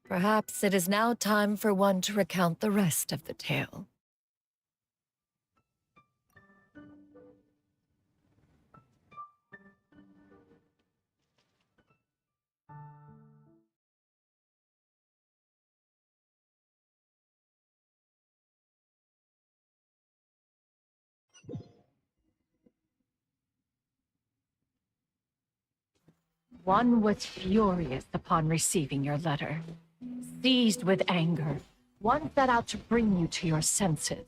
Perhaps it is now time for one to recount the rest of the tale. One was furious upon receiving your letter. Seized with anger, one set out to bring you to your senses.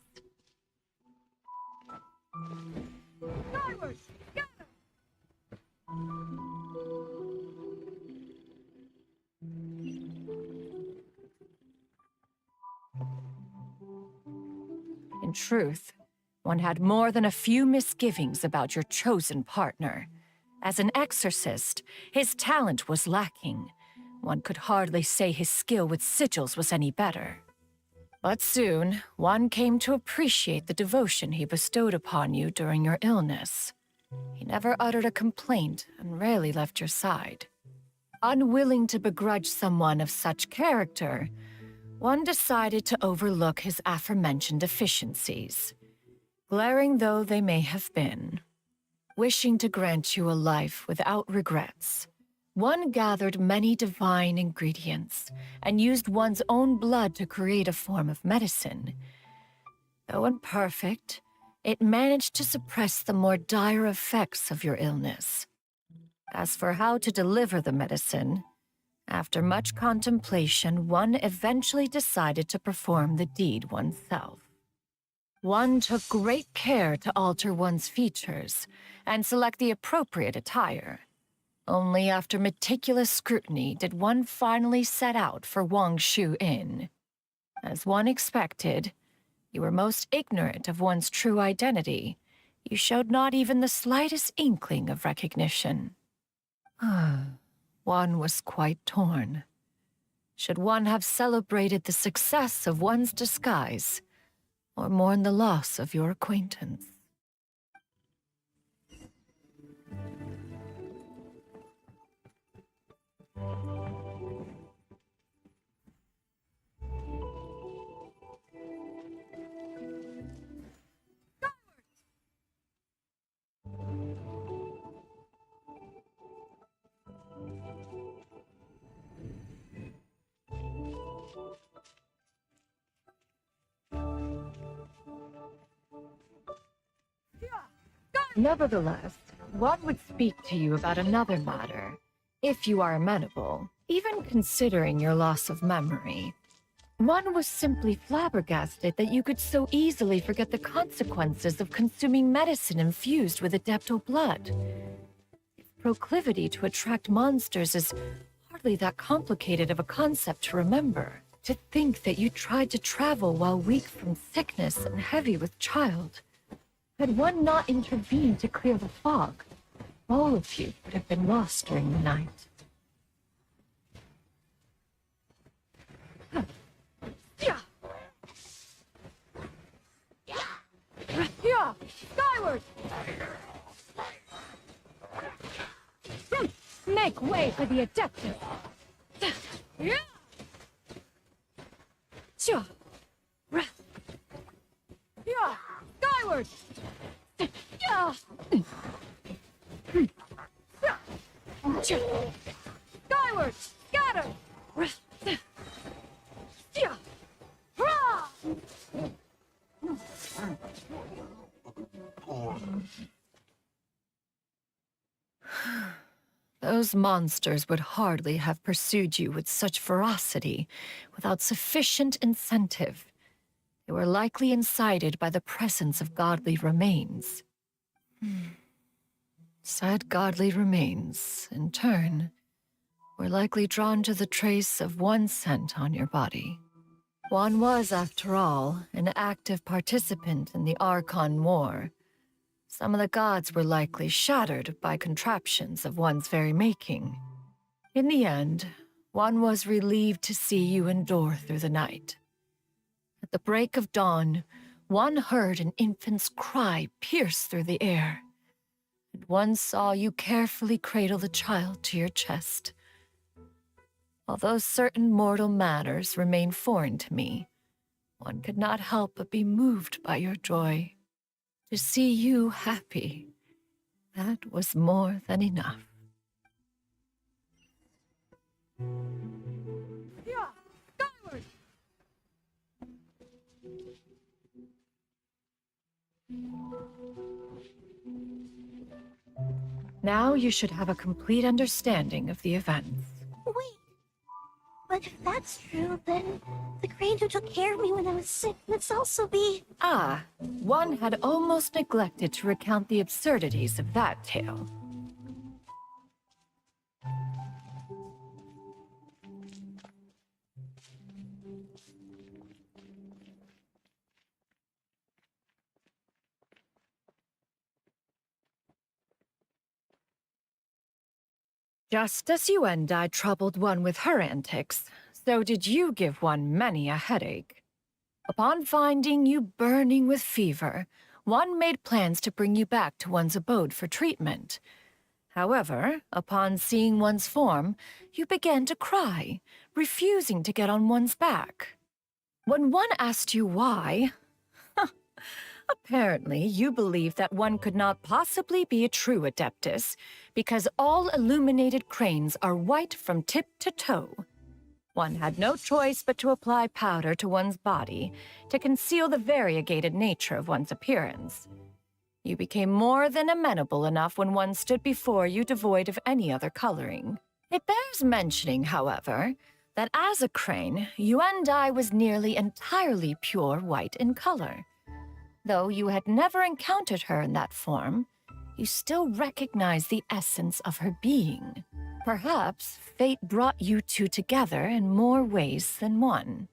In truth, one had more than a few misgivings about your chosen partner. As an exorcist, his talent was lacking. One could hardly say his skill with sigils was any better. But soon, one came to appreciate the devotion he bestowed upon you during your illness. He never uttered a complaint and rarely left your side. Unwilling to begrudge someone of such character, one decided to overlook his aforementioned deficiencies, glaring though they may have been. Wishing to grant you a life without regrets, one gathered many divine ingredients and used one's own blood to create a form of medicine. Though imperfect, it managed to suppress the more dire effects of your illness. As for how to deliver the medicine, after much contemplation, one eventually decided to perform the deed oneself. One took great care to alter one's features and select the appropriate attire. Only after meticulous scrutiny did one finally set out for Wangshu Inn. As one expected, you were most ignorant of one's true identity. You showed not even the slightest inkling of recognition. One was quite torn. Should one have celebrated the success of one's disguise, or mourn the loss of your acquaintance? Nevertheless, one would speak to you about another matter, if you are amenable, even considering your loss of memory. One was simply flabbergasted that you could so easily forget the consequences of consuming medicine infused with Adeptal blood. Its proclivity to attract monsters is hardly that complicated of a concept to remember. To think that you tried to travel while weak from sickness and heavy with child. Had one not intervened to clear the fog, all of you would have been lost during the night. Skyward! Make way for the Adeptus! Skyward! Skyward! Scatter! Those monsters would hardly have pursued you with such ferocity without sufficient incentive. They were likely incited by the presence of godly remains. Said godly remains, in turn, were likely drawn to the trace of one scent on your body. One was, after all, an active participant in the Archon War. Some of the gods were likely shattered by contraptions of one's very making. In the end, one was relieved to see you endure through the night. At the break of dawn, one heard an infant's cry pierce through the air, and one saw you carefully cradle the child to your chest. Although certain mortal matters remain foreign to me, one could not help but be moved by your joy. To see you happy, that was more than enough. Yeah, skyward! Now you should have a complete understanding of the events. Wait, but if that's true, then the crane who took care of me when I was sick must also be... Ah, one had almost neglected to recount the absurdities of that tale. Just as you and I troubled one with her antics, so did you give one many a headache. Upon finding you burning with fever, one made plans to bring you back to one's abode for treatment. However, upon seeing one's form, you began to cry, refusing to get on one's back. When one asked you why, apparently you believed that one could not possibly be a true Adeptus, because all illuminated cranes are white from tip to toe. One had no choice but to apply powder to one's body to conceal the variegated nature of one's appearance. You became more than amenable enough when one stood before you devoid of any other coloring. It bears mentioning, however, that as a crane, Yuendai was nearly entirely pure white in color. Though you had never encountered her in that form, you still recognized the essence of her being. Perhaps fate brought you two together in more ways than one.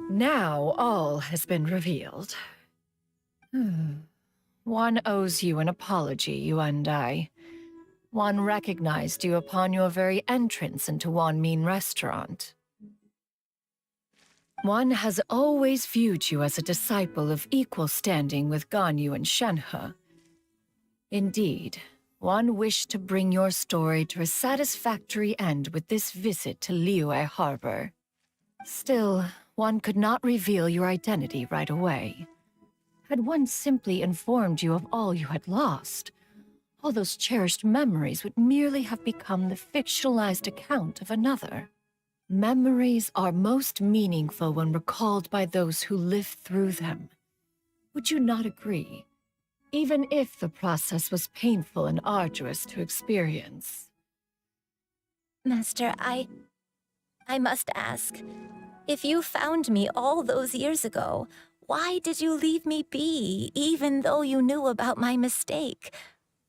Now all has been revealed. One owes you an apology, you and I. One recognized you upon your very entrance into Wanmin Restaurant. One has always viewed you as a disciple of equal standing with Ganyu and Shenhe. Indeed, one wished to bring your story to a satisfactory end with this visit to Liyue Harbor. Still, one could not reveal your identity right away. Had one simply informed you of all you had lost, all those cherished memories would merely have become the fictionalized account of another. Memories are most meaningful when recalled by those who lived through them. Would you not agree? Even if the process was painful and arduous to experience. Master, I must ask, if you found me all those years ago, why did you leave me be, even though you knew about my mistake?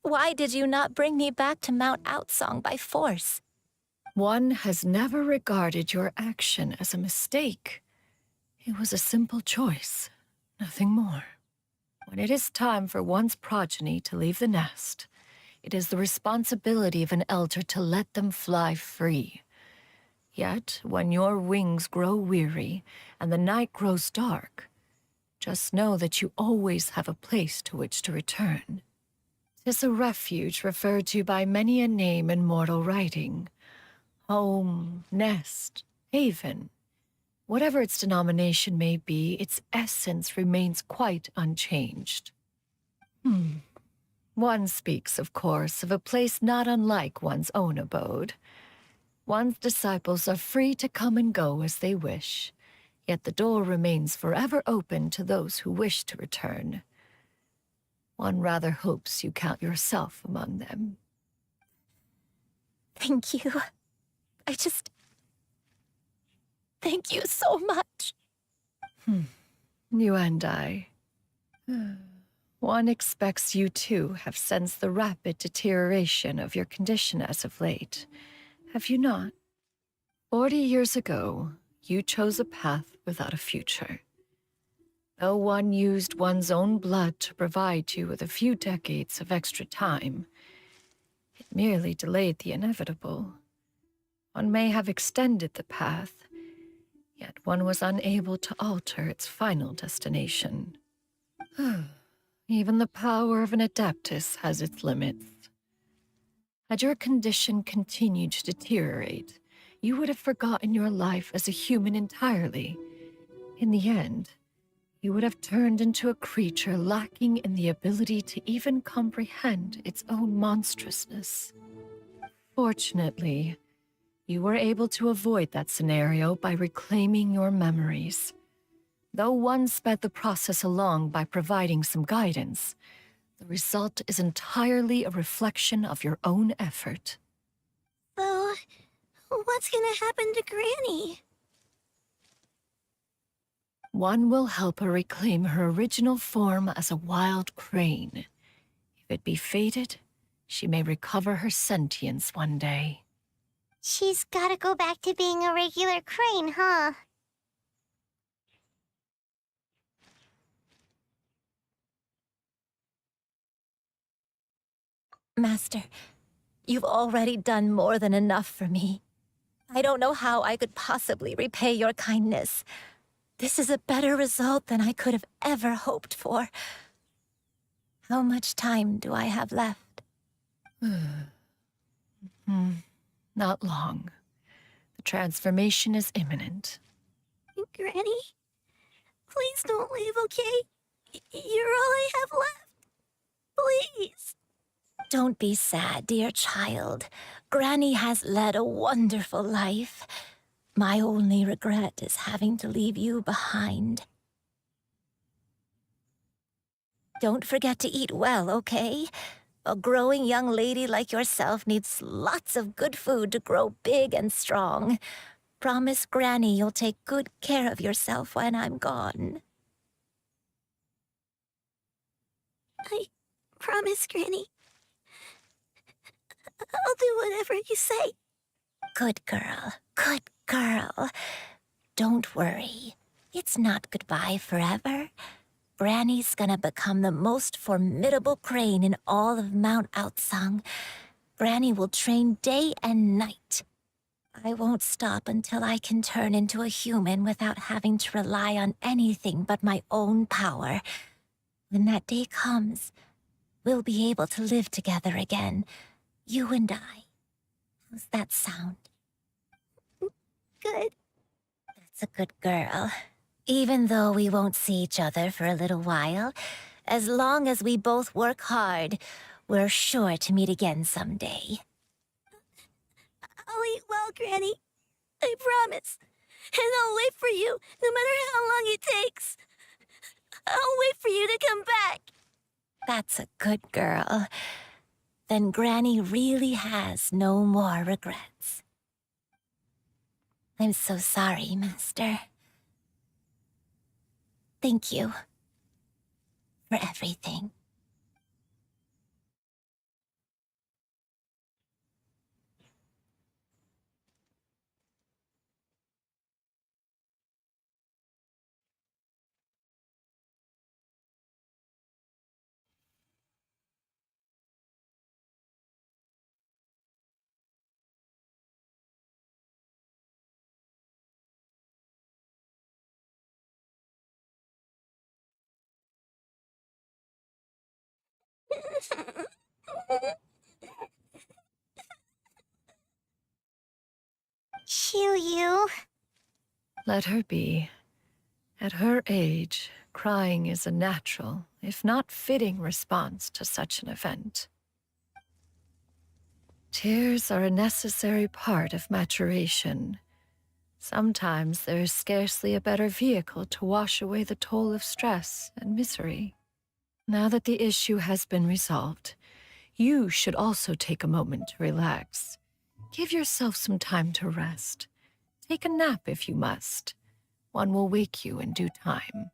Why did you not bring me back to Mount Outsong by force? One has never regarded your action as a mistake. It was a simple choice, nothing more. When it is time for one's progeny to leave the nest, it is the responsibility of an elder to let them fly free. Yet, when your wings grow weary and the night grows dark, just know that you always have a place to which to return. 'Tis a refuge referred to by many a name in mortal writing. Home, nest, haven. Whatever its denomination may be, its essence remains quite unchanged. One speaks, of course, of a place not unlike one's own abode. One's disciples are free to come and go as they wish, yet the door remains forever open to those who wish to return. One rather hopes you count yourself among them. Thank you. Thank you so much. You and I. One expects you too have sensed the rapid deterioration of your condition as of late, have you not? 40 years ago, you chose a path without a future. Though one used one's own blood to provide you with a few decades of extra time, it merely delayed the inevitable. One may have extended the path, yet one was unable to alter its final destination. Even the power of an adeptus has its limits. Had your condition continued to deteriorate, you would have forgotten your life as a human entirely. In the end, you would have turned into a creature lacking in the ability to even comprehend its own monstrousness. Fortunately, you were able to avoid that scenario by reclaiming your memories. Though one sped the process along by providing some guidance, the result is entirely a reflection of your own effort. So, what's gonna happen to Granny? One will help her reclaim her original form as a wild crane. If it be fated, she may recover her sentience one day. She's gotta go back to being a regular crane, huh? Master, you've already done more than enough for me. I don't know how I could possibly repay your kindness. This is a better result than I could have ever hoped for. How much time do I have left? Not long. The transformation is imminent. Granny, please don't leave, okay? You're all I have left. Please. Don't be sad, dear child. Granny has led a wonderful life. My only regret is having to leave you behind. Don't forget to eat well, okay? A growing young lady like yourself needs lots of good food to grow big and strong. Promise Granny you'll take good care of yourself when I'm gone. I promise, Granny. I'll do whatever you say. Good girl, good girl. Don't worry. It's not goodbye forever. Granny's gonna become the most formidable crane in all of Mount Outsung. Granny will train day and night. I won't stop until I can turn into a human without having to rely on anything but my own power. When that day comes, we'll be able to live together again, you and I. How's that sound? Good. That's a good girl. Even though we won't see each other for a little while, as long as we both work hard, we're sure to meet again someday. I'll eat well, Granny. I promise. And I'll wait for you, no matter how long it takes. I'll wait for you to come back. That's a good girl. Then Granny really has no more regrets. I'm so sorry, Master. Thank you for everything. Shoo-you. Let her be. At her age, crying is a natural, if not fitting, response to such an event. Tears are a necessary part of maturation. Sometimes there is scarcely a better vehicle to wash away the toll of stress and misery. Now that the issue has been resolved, you should also take a moment to relax. Give yourself some time to rest. Take a nap if you must. One will wake you in due time.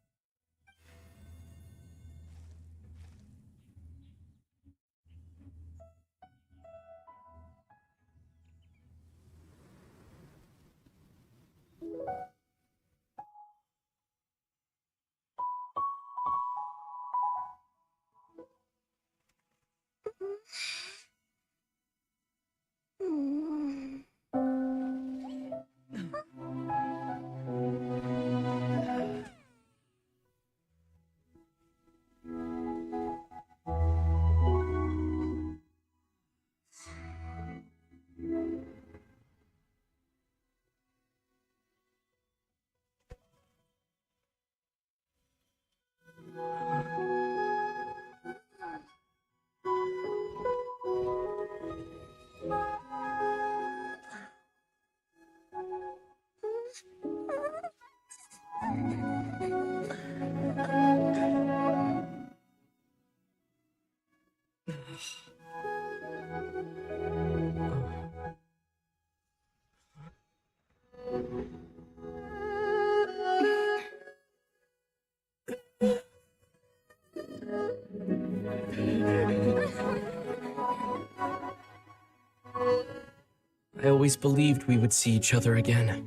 always believed we would see each other again,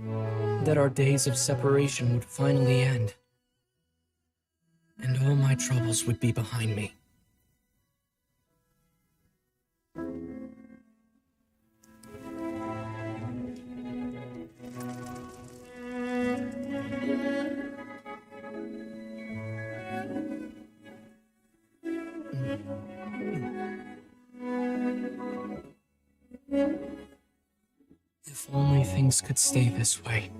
that our days of separation would finally end, and all my troubles would be behind me. If only things could stay this way.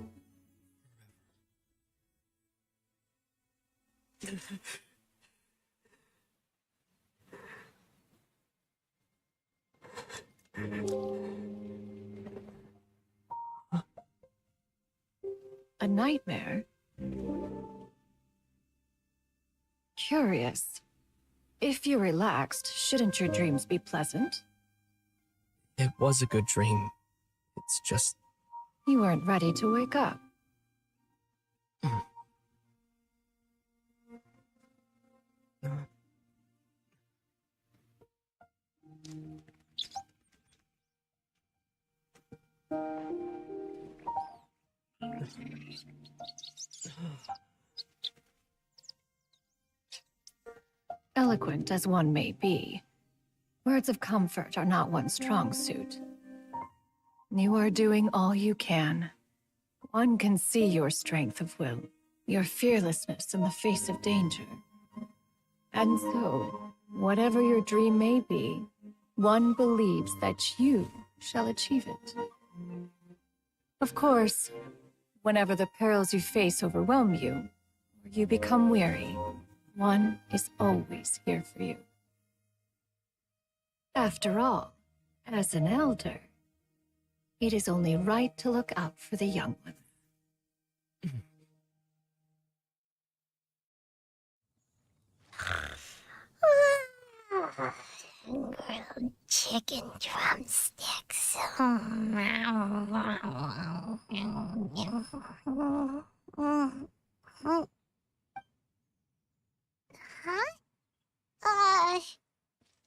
A nightmare? Curious. If you're relaxed, shouldn't your dreams be pleasant? It was a good dream. It's just... You weren't ready to wake up. Eloquent as one may be, words of comfort are not one's strong suit. You are doing all you can. One can see your strength of will, your fearlessness in the face of danger. And so, whatever your dream may be, one believes that you shall achieve it. Of course, whenever the perils you face overwhelm you, or you become weary, one is always here for you. After all, as an elder, it is only right to look out for the young ones. Grilled chicken drumsticks. Huh?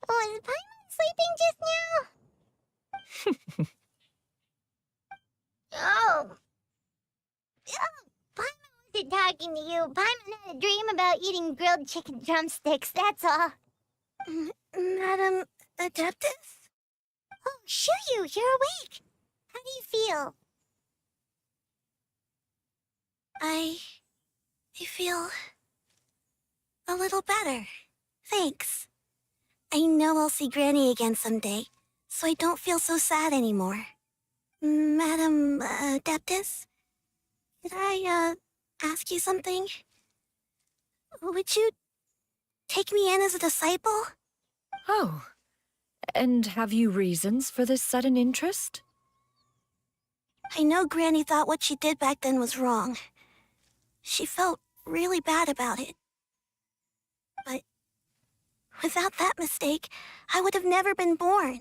Was Paimon sleeping just now? Oh. Paimon wasn't talking to you. Paimon had a dream about eating grilled chicken drumsticks, that's all. Madam Adeptus? Oh, Shuyu, you're awake. How do you feel? I feel a little better. Thanks. I know I'll see Granny again someday, so I don't feel so sad anymore. Madam Adeptus? Could I, ask you something? Would you take me in as a disciple? Oh, and have you reasons for this sudden interest? I know Granny thought what she did back then was wrong. She felt really bad about it. But without that mistake, I would have never been born.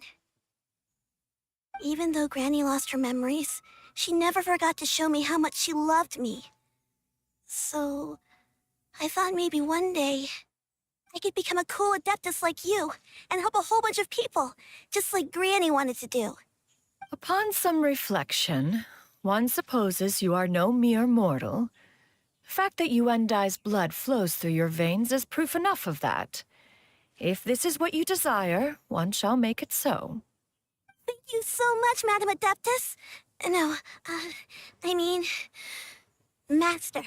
Even though Granny lost her memories, she never forgot to show me how much she loved me. So, I thought maybe one day I could become a cool Adeptus like you and help a whole bunch of people, just like Granny wanted to do. Upon some reflection, one supposes you are no mere mortal. The fact that Yuendai's blood flows through your veins is proof enough of that. If this is what you desire, one shall make it so. Thank you so much, Madam Adeptus. No, I mean, Master.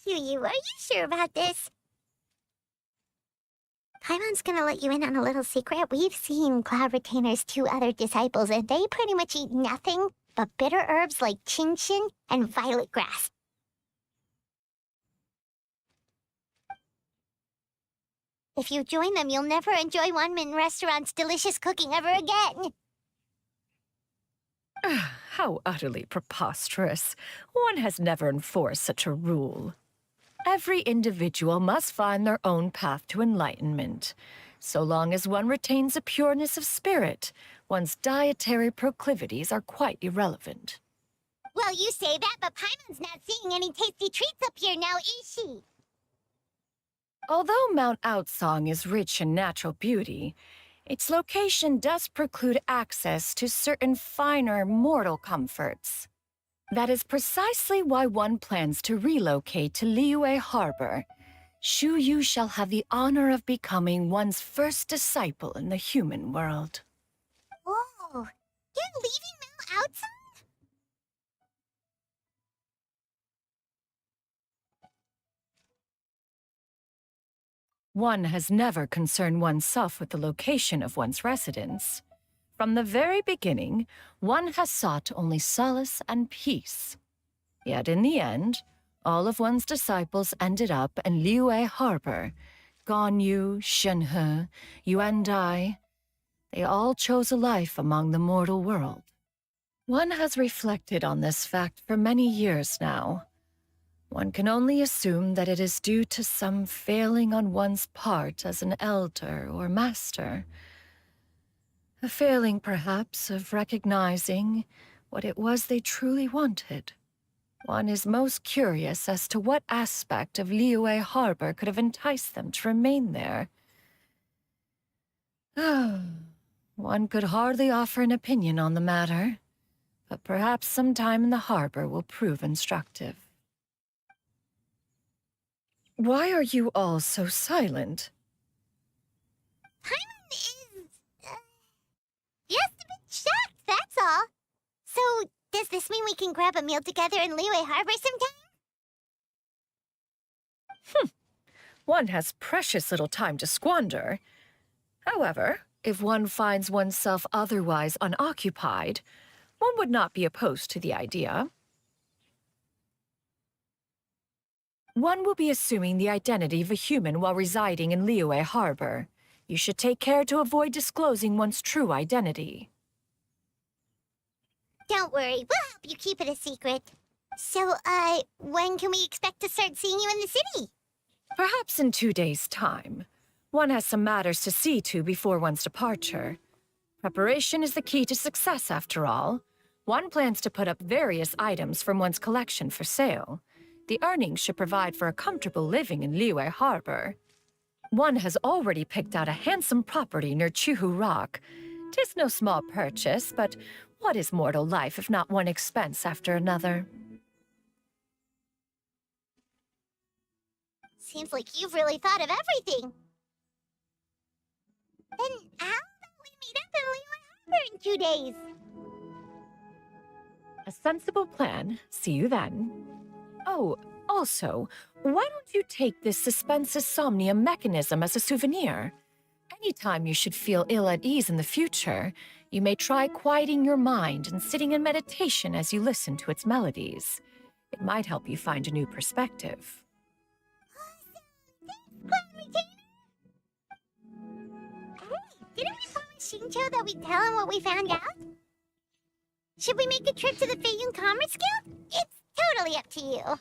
Shuyu, are you sure about this? Paimon's gonna let you in on a little secret. We've seen Cloud Retainer's 2 other disciples, and they pretty much eat nothing but bitter herbs like chin-chin and violet grass. If you join them, you'll never enjoy Wanmin Restaurant's delicious cooking ever again. How utterly preposterous. One has never enforced such a rule. Every individual must find their own path to enlightenment. So long as one retains a pureness of spirit, one's dietary proclivities are quite irrelevant. Well, you say that, but Paimon's not seeing any tasty treats up here now, is she? Although Mount Outsong is rich in natural beauty, its location does preclude access to certain finer mortal comforts. That is precisely why one plans to relocate to Liyue Harbor. Shu Yu shall have the honor of becoming one's first disciple in the human world. Whoa, you're leaving Mel outside? One has never concerned oneself with the location of one's residence. From the very beginning, one has sought only solace and peace. Yet in the end, all of one's disciples ended up in Liyue Harbor. Ganyu, Shenhe, Yuan Dai, they all chose a life among the mortal world. One has reflected on this fact for many years now. One can only assume that it is due to some failing on one's part as an elder or master. A failing, perhaps, of recognizing what it was they truly wanted. One is most curious as to what aspect of Liyue Harbor could have enticed them to remain there. One could hardly offer an opinion on the matter, but perhaps some time in the harbor will prove instructive. Why are you all so silent? Paimon is... just a bit shocked, that's all. So, does this mean we can grab a meal together in Liyue Harbor sometime? One has precious little time to squander. However, if one finds oneself otherwise unoccupied, one would not be opposed to the idea. One will be assuming the identity of a human while residing in Liyue Harbor. You should take care to avoid disclosing one's true identity. Don't worry, we'll help you keep it a secret. So, when can we expect to start seeing you in the city? Perhaps in 2 days' time. One has some matters to see to before one's departure. Preparation is the key to success, after all. One plans to put up various items from one's collection for sale. The earnings should provide for a comfortable living in Liyue Harbor. One has already picked out a handsome property near Chuhu Rock. 'Tis no small purchase, but what is mortal life if not one expense after another? Seems like you've really thought of everything. Then how about we meet up in Liyue Harbor in 2 days? A sensible plan. See you then. Oh, also, why don't you take this suspense insomnia mechanism as a souvenir? Anytime you should feel ill at ease in the future, you may try quieting your mind and sitting in meditation as you listen to its melodies. It might help you find a new perspective. Cloud Retainer! Hey, didn't we promise Shincho that we'd tell him what we found out? Should we make a trip to the Feiyun Commerce Guild? It's totally up to you.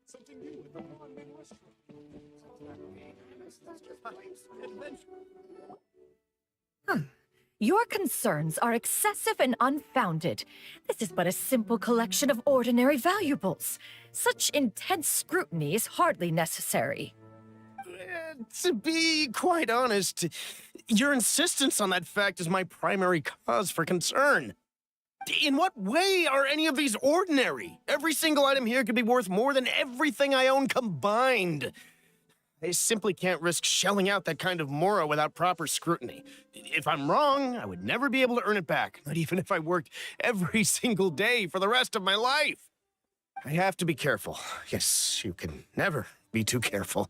Something new with the bonding restaurant. Adventure. Your concerns are excessive and unfounded. This is but a simple collection of ordinary valuables. Such intense scrutiny is hardly necessary. To be quite honest, your insistence on that fact is my primary cause for concern. In what way are any of these ordinary? Every single item here could be worth more than everything I own combined. I simply can't risk shelling out that kind of mora without proper scrutiny. If I'm wrong, I would never be able to earn it back, not even if I worked every single day for the rest of my life. I have to be careful. Yes, you can never be too careful.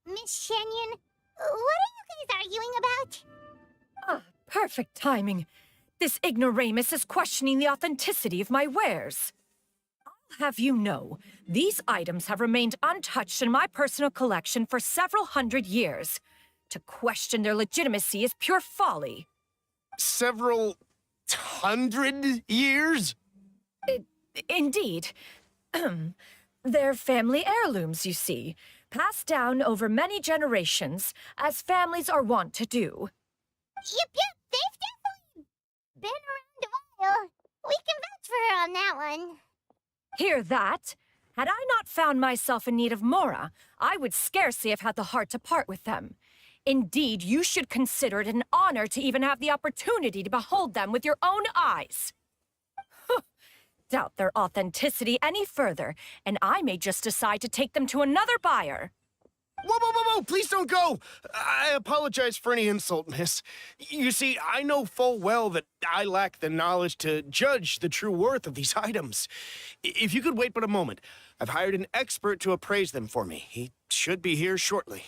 Miss Shenyan, what are you guys arguing about? Ah, perfect timing. This ignoramus is questioning the authenticity of my wares. I'll have you know, these items have remained untouched in my personal collection for several hundred years. To question their legitimacy is pure folly. Several hundred years? Indeed. They're family heirlooms, you see, passed down over many generations, as families are wont to do. Yep, they've definitely been around a while. We can vouch for her on that one. Hear that? Had I not found myself in need of mora, I would scarcely have had the heart to part with them. Indeed, you should consider it an honor to even have the opportunity to behold them with your own eyes. Doubt their authenticity any further, and I may just decide to take them to another buyer. Whoa, please don't go! I apologize for any insult, miss. You see, I know full well that I lack the knowledge to judge the true worth of these items. If you could wait but a moment, I've hired an expert to appraise them for me. He should be here shortly.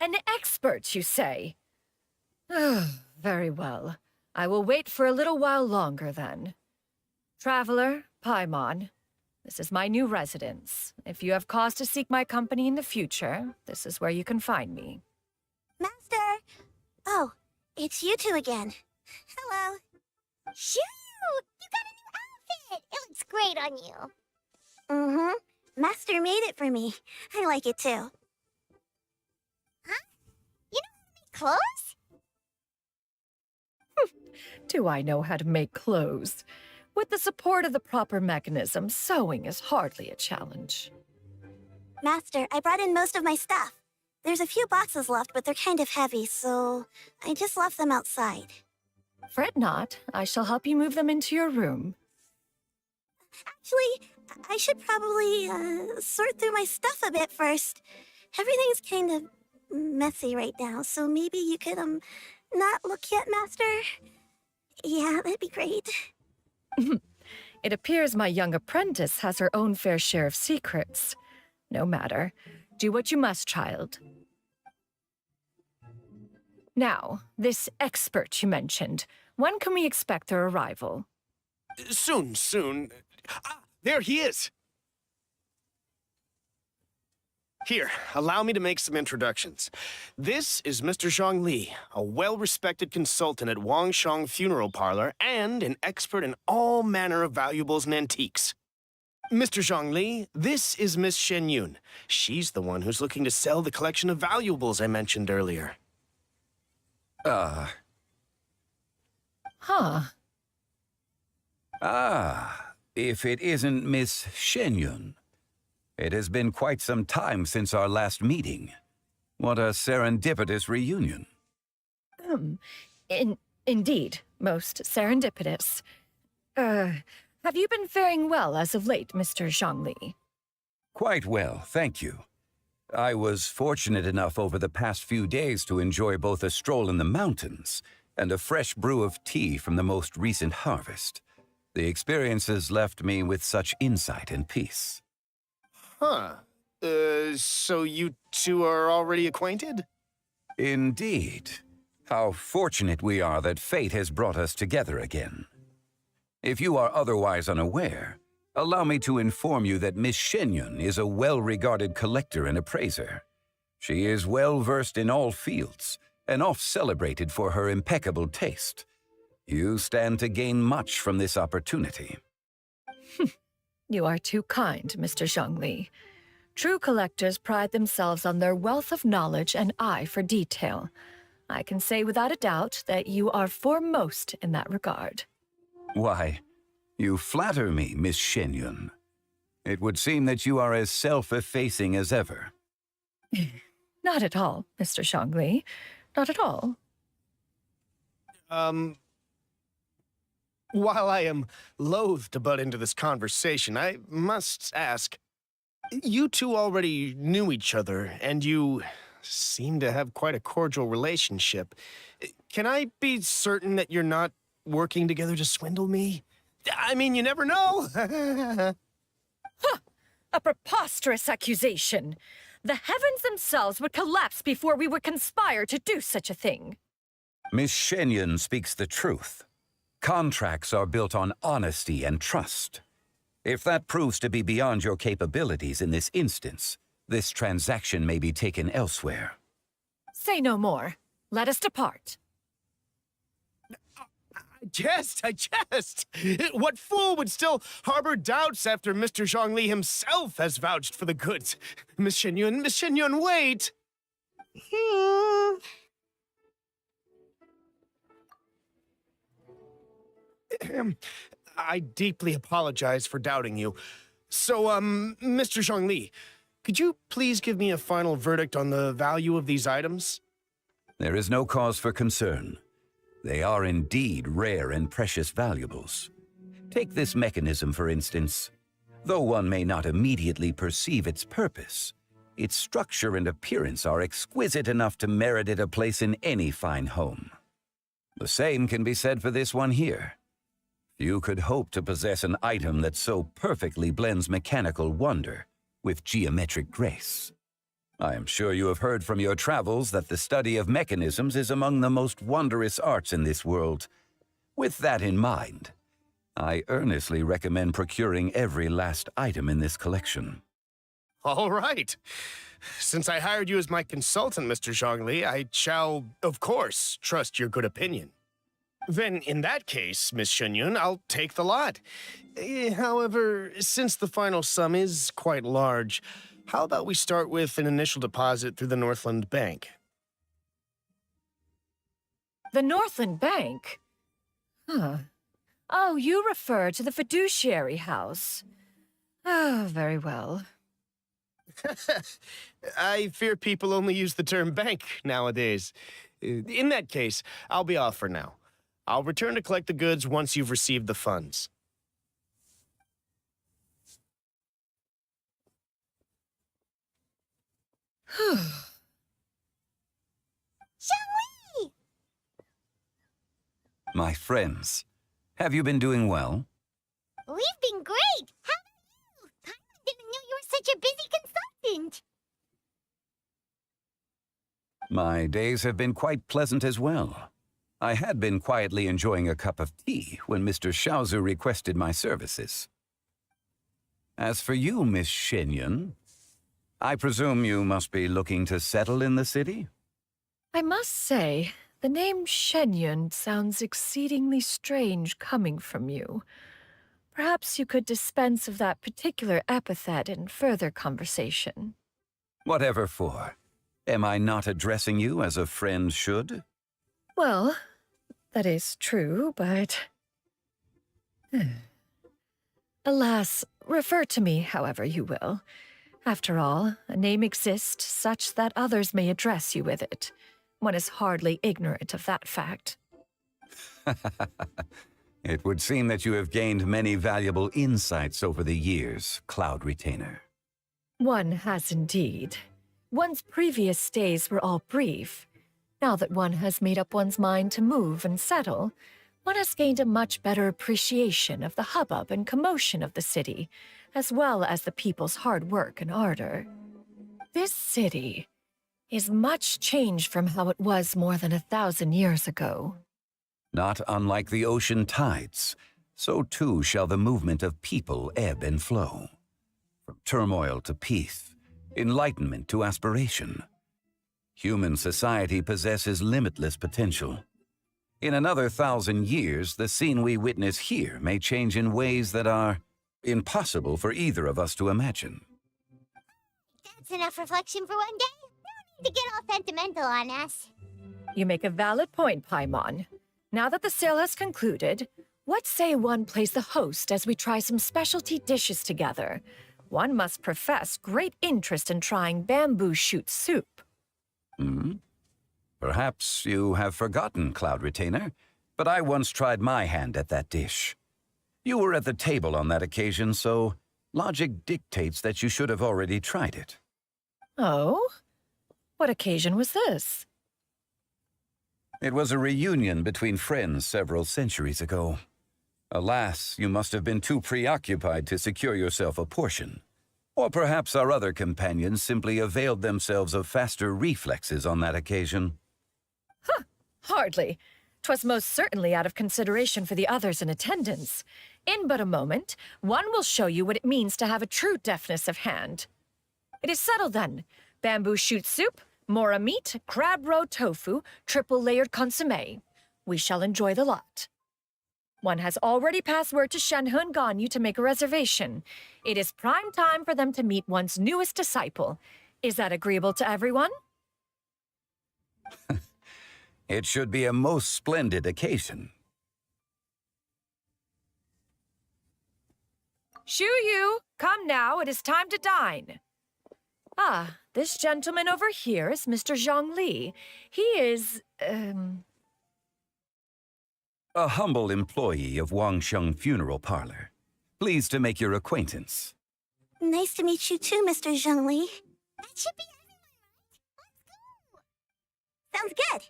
An expert, you say? Very well. I will wait for a little while longer, then. Traveler, Paimon, this is my new residence. If you have cause to seek my company in the future, this is where you can find me. Master! Oh, it's you two again. Hello. Shoo! You got a new outfit! It looks great on you. Mm-hmm. Master made it for me. I like it too. Huh? You know how to make clothes? Do I know how to make clothes? With the support of the proper mechanism, sewing is hardly a challenge. Master, I brought in most of my stuff. There's a few boxes left, but they're kind of heavy, so I just left them outside. Fret not. I shall help you move them into your room. Actually, I should probably sort through my stuff a bit first. Everything's kind of messy right now, so maybe you could, not look yet, Master? Yeah, that'd be great. It appears my young apprentice has her own fair share of secrets. No matter. Do what you must, child. Now, this expert you mentioned, when can we expect their arrival? Soon. Ah, there he is! Here, allow me to make some introductions. This is Mr. Zhongli, a well-respected consultant at Wangshang Funeral Parlor and an expert in all manner of valuables and antiques. Mr. Zhongli, this is Miss Shenyun. She's the one who's looking to sell the collection of valuables I mentioned earlier. Huh. If it isn't Miss Shenyun. It has been quite some time since our last meeting. What a serendipitous reunion. Indeed, most serendipitous. Have you been faring well as of late, Mr. Zhongli? Quite well, thank you. I was fortunate enough over the past few days to enjoy both a stroll in the mountains and a fresh brew of tea from the most recent harvest. The experiences left me with such insight and peace. Huh. So you two are already acquainted? Indeed. How fortunate we are that fate has brought us together again. If you are otherwise unaware, allow me to inform you that Miss Shenyun is a well-regarded collector and appraiser. She is well-versed in all fields and oft-celebrated for her impeccable taste. You stand to gain much from this opportunity. You are too kind, Mr. Zhongli. True collectors pride themselves on their wealth of knowledge and eye for detail. I can say without a doubt that you are foremost in that regard. Why, you flatter me, Miss Shenyun. It would seem that you are as self-effacing as ever. Not at all, Mr. Zhongli. Not at all. While I am loath to butt into this conversation, I must ask, you two already knew each other, and you seem to have quite a cordial relationship. Can I be certain that you're not working together to swindle me? I mean, you never know. A preposterous accusation. The heavens themselves would collapse before we would conspire to do such a thing. Miss Shenyun speaks the truth. Contracts are built on honesty and trust. If that proves to be beyond your capabilities in this instance, this transaction may be taken elsewhere. Say no more. Let us depart. I jest. What fool would still harbor doubts after Mr. Zhongli himself has vouched for the goods? Miss Shenyun, wait! I deeply apologize for doubting you. So, Mr. Zhongli, could you please give me a final verdict on the value of these items? There is no cause for concern. They are indeed rare and precious valuables. Take this mechanism, for instance. Though one may not immediately perceive its purpose, its structure and appearance are exquisite enough to merit it a place in any fine home. The same can be said for this one here. Few could hope to possess an item that so perfectly blends mechanical wonder with geometric grace. I am sure you have heard from your travels that the study of mechanisms is among the most wondrous arts in this world. With that in mind, I earnestly recommend procuring every last item in this collection. All right. Since I hired you as my consultant, Mr. Zhongli, I shall, of course, trust your good opinion. Then, in that case, Miss Shenyun, I'll take the lot. However, since the final sum is quite large, how about we start with an initial deposit through the Northland Bank? The Northland Bank? Huh. Oh, you refer to the fiduciary house. Oh, very well. I fear people only use the term bank nowadays. In that case, I'll be off for now. I'll return to collect the goods once you've received the funds. Xiangli! My friends, have you been doing well? We've been great! How about you? I didn't know you were such a busy consultant! My days have been quite pleasant as well. I had been quietly enjoying a cup of tea when Mr. Xiaozu requested my services. As for you, Miss Shenyun, I presume you must be looking to settle in the city? I must say, the name Shenyun sounds exceedingly strange coming from you. Perhaps you could dispense of that particular epithet in further conversation. Whatever for. Am I not addressing you as a friend should? Well, that is true, but... Alas, refer to me however you will. After all, a name exists such that others may address you with it. One is hardly ignorant of that fact. It would seem that you have gained many valuable insights over the years, Cloud Retainer. One has indeed. One's previous stays were all brief. Now that one has made up one's mind to move and settle, one has gained a much better appreciation of the hubbub and commotion of the city, as well as the people's hard work and ardor. This city is much changed from how it was more than 1,000 years ago. Not unlike the ocean tides, so too shall the movement of people ebb and flow. From turmoil to peace, enlightenment to aspiration. Human society possesses limitless potential. In another 1,000 years, the scene we witness here may change in ways that are impossible for either of us to imagine. That's enough reflection for one day. No need to get all sentimental on us. You make a valid point, Paimon. Now that the sale has concluded, what say one plays the host as we try some specialty dishes together? One must profess great interest in trying bamboo shoot soup. Hmm? Perhaps you have forgotten, Cloud Retainer, but I once tried my hand at that dish. You were at the table on that occasion, so logic dictates that you should have already tried it. Oh? What occasion was this? It was a reunion between friends several centuries ago. Alas, you must have been too preoccupied to secure yourself a portion. Or perhaps our other companions simply availed themselves of faster reflexes on that occasion. Hardly. 'Twas most certainly out of consideration for the others in attendance. In but a moment, one will show you what it means to have a true deftness of hand. It is settled then. Bamboo shoot soup, mora meat, crab roe tofu, triple-layered consommé. We shall enjoy the lot. One has already passed word to Shenhe and Ganyu to make a reservation. It is prime time for them to meet one's newest disciple. Is that agreeable to everyone? It should be a most splendid occasion. Shu-Yu, come now, it is time to dine. Ah, this gentleman over here is Mr. Zhang Li. He is, A humble employee of Wangsheng Funeral Parlor. Pleased to make your acquaintance. Nice to meet you too, Mr. Zhongli. That should be everyone, right? Sounds good.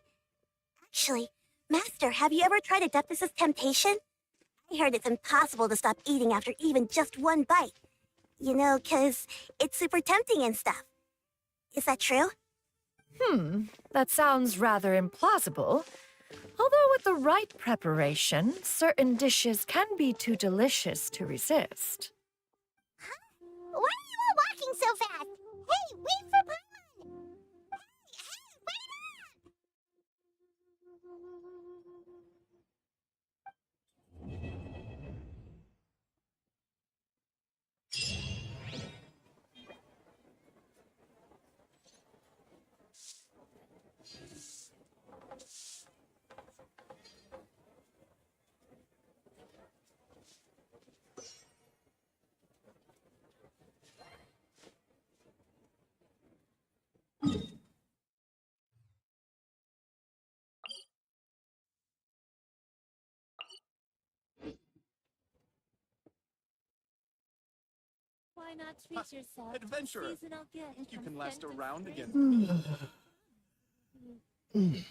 Actually, Master, have you ever tried Adeptus' temptation? I heard it's impossible to stop eating after even just one bite. You know, 'cause it's super tempting and stuff. Is that true? that sounds rather implausible. Although with the right preparation, certain dishes can be too delicious to resist. Why are you all walking so fast? Hey, wait for Paimon! Hey, wait up! Why not treat yourself Adventurer, to seasonal gift think you from can last Fenton around Spring? against me?